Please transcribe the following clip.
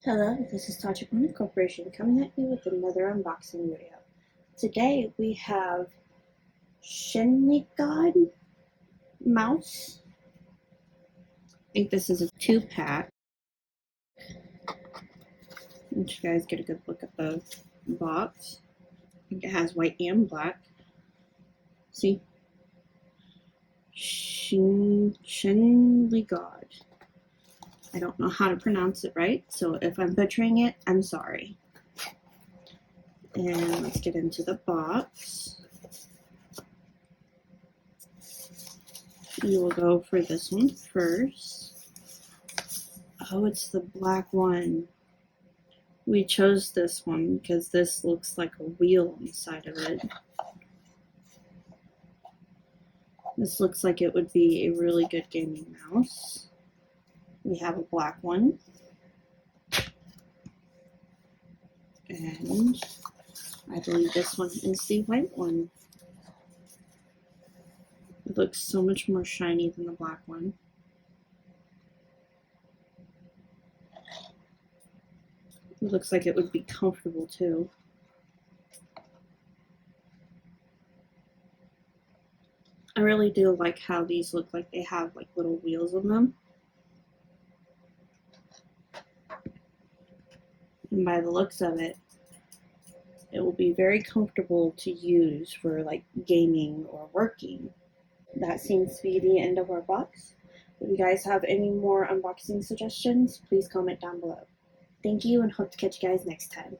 Hello, this is Tachibana Corporation coming at you with another unboxing video. Today we have Shenligod mouse. I think this is a 2-pack. Let you guys get a good look at the box. I think it has white and black. See? Shenligod. I don't know how to pronounce it right, so if I'm butchering it, I'm sorry. And let's get into the box. We will go for this one first. Oh, it's the black one. We chose this one because this looks like a wheel on the side of it. This looks like it would be a really good gaming mouse. We have a black one. And I believe this one is the white one. It looks so much more shiny than the black one. It looks like it would be comfortable too. I really do like how these look like they have like little wheels on them. And by the looks of it, it will be very comfortable to use for like gaming or working. That seems to be the end of our box. If you guys have any more unboxing suggestions, please comment down below. Thank you and hope to catch you guys next time.